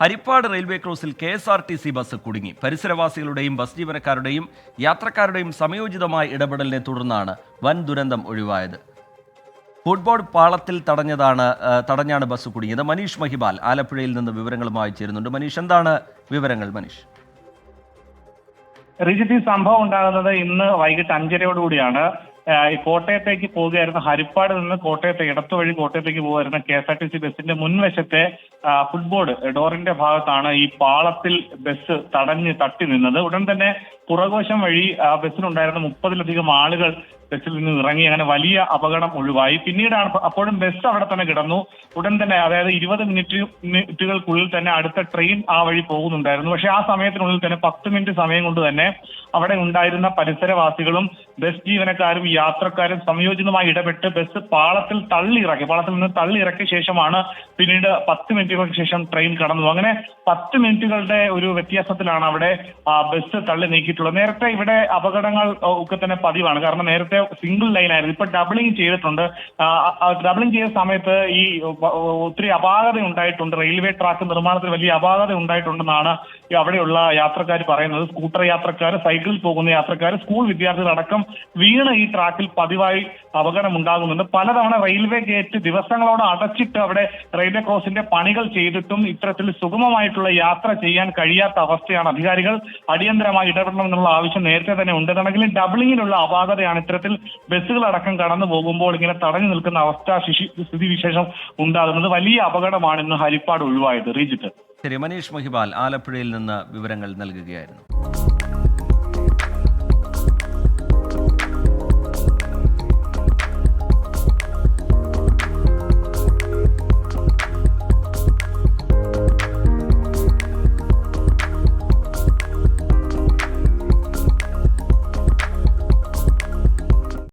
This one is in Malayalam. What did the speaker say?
ഹരിപ്പാട് റെയിൽവേ ക്രോസിൽ KSRTC ബസ് കുടുങ്ങി. പരിസരവാസികളുടെയും ബസ് ജീവനക്കാരുടെയും യാത്രക്കാരുടെയും സമയോചിതമായ ഇടപെടലിനെ തുടർന്നാണ് വൻ ദുരന്തം ഒഴിവായത്. ഫുട്ബോൾ പാളത്തിൽ തടഞ്ഞാണ് ബസ് കുടുങ്ങിയത്. മനീഷ് മഹിബാൽ ആലപ്പുഴയിൽ നിന്ന് വിവരങ്ങളുമായി ചേരുന്നുണ്ട്. മനീഷ്, എന്താണ് വിവരങ്ങൾ? മനീഷ്, ഈ സംഭവം ഉണ്ടാകുന്നത് ഇന്ന് വൈകിട്ട് 5:30 കോട്ടയത്തേക്ക് പോവുകയായിരുന്ന ഹരിപ്പാട് നിന്ന് കോട്ടയത്തെ ഇടത്തുവഴി കോട്ടയത്തേക്ക് പോകുമായിരുന്ന KSRTC ബസിന്റെ മുൻവശത്തെ ഫുട്ബോൾ ഡോറിന്റെ ഭാഗത്താണ് ഈ പാളത്തിൽ ബസ് തട്ടി നിന്നത്. ഉടൻ തന്നെ പുറകോശം വഴി ബസ്സിലുണ്ടായിരുന്ന 30-ലധികം ആളുകൾ ബസ്സിൽ നിന്ന് ഇറങ്ങി. അങ്ങനെ വലിയ അപകടം ഒഴിവായി. പിന്നീടാണ് അപ്പോഴും ബസ് അവിടെ തന്നെ കിടന്നു. ഉടൻ തന്നെ, അതായത് 20 മിനിറ്റുകൾക്കുള്ളിൽ തന്നെ അടുത്ത ട്രെയിൻ ആ വഴി പോകുന്നുണ്ടായിരുന്നു. പക്ഷെ ആ സമയത്തിനുള്ളിൽ തന്നെ 10 മിനിറ്റ് സമയം കൊണ്ട് തന്നെ അവിടെ ഉണ്ടായിരുന്ന പരിസരവാസികളും ബസ് ജീവനക്കാരും യാത്രക്കാരും സംയോജിതമായി ഇടപെട്ട് ബസ് പാളത്തിൽ നിന്ന് തള്ളിയിറക്കിയ ശേഷമാണ് പിന്നീട് 10 മിനിറ്റുകൾക്ക് ശേഷം ട്രെയിൻ കടന്നു. അങ്ങനെ 10 മിനിറ്റുകളുടെ ഒരു വ്യത്യാസത്തിലാണ് അവിടെ ബസ് തള്ളി നീക്കിയിട്ടുള്ളത്. നേരത്തെ ഇവിടെ അപകടങ്ങൾ ഒക്കെ തന്നെ പതിവാണ്. കാരണം നേരത്തെ സിംഗിൾ ലൈൻ ആയിരുന്നു, ഇപ്പൊ ഡബിളിംഗ് ചെയ്തിട്ടുണ്ട്. ഡബിളിംഗ് ചെയ്ത സമയത്ത് ഈ ഒത്തിരി അപാകത ഉണ്ടായിട്ടുണ്ട്. റെയിൽവേ ട്രാക്ക് നിർമ്മാണത്തിൽ വലിയ അപാകത ഉണ്ടായിട്ടുണ്ടെന്നാണ് അവിടെയുള്ള യാത്രക്കാർ പറയുന്നത്. സ്കൂട്ടർ യാത്രക്കാർ, സൈക്കിളിൽ പോകുന്ന യാത്രക്കാർ, സ്കൂൾ വിദ്യാർത്ഥികളടക്കം വീണ് ഈ ട്രാക്കിൽ പതിവായി അപകടം ഉണ്ടാകുന്നുണ്ട്. പലതവണ റെയിൽവേ ഗേറ്റ് ദിവസങ്ങളോട് അടച്ചിട്ട് അവിടെ റെയിൽവേ ക്രോസിന്റെ പണികൾ ചെയ്തിട്ടും ഇത്തരത്തിൽ സുഗമമായിട്ടുള്ള യാത്ര ചെയ്യാൻ കഴിയാത്ത അവസ്ഥയാണ്. അധികാരികൾ അടിയന്തരമായി ഇടപെടണമെന്നുള്ള ആവശ്യം നേരത്തെ തന്നെ ഉണ്ടെന്നുണ്ടെങ്കിലും ഡബിളിങ്ങിലുള്ള അപാകതയാണ് ഇത്തരത്തിൽ ബസ്സുകളടക്കം കടന്നു പോകുമ്പോൾ ഇങ്ങനെ തടഞ്ഞു നിൽക്കുന്ന സ്ഥിതിവിശേഷം ഉണ്ടാകുന്നത്. വലിയ അപകടമാണ് ഇന്ന് ഹരിപ്പാട് ഒഴിവായത്. റീജിത്ത്. ശരി, മനീഷ് മഹിബാൽ ആലപ്പുഴയിൽ നിന്ന് വിവരങ്ങൾ നൽകുകയായിരുന്നു.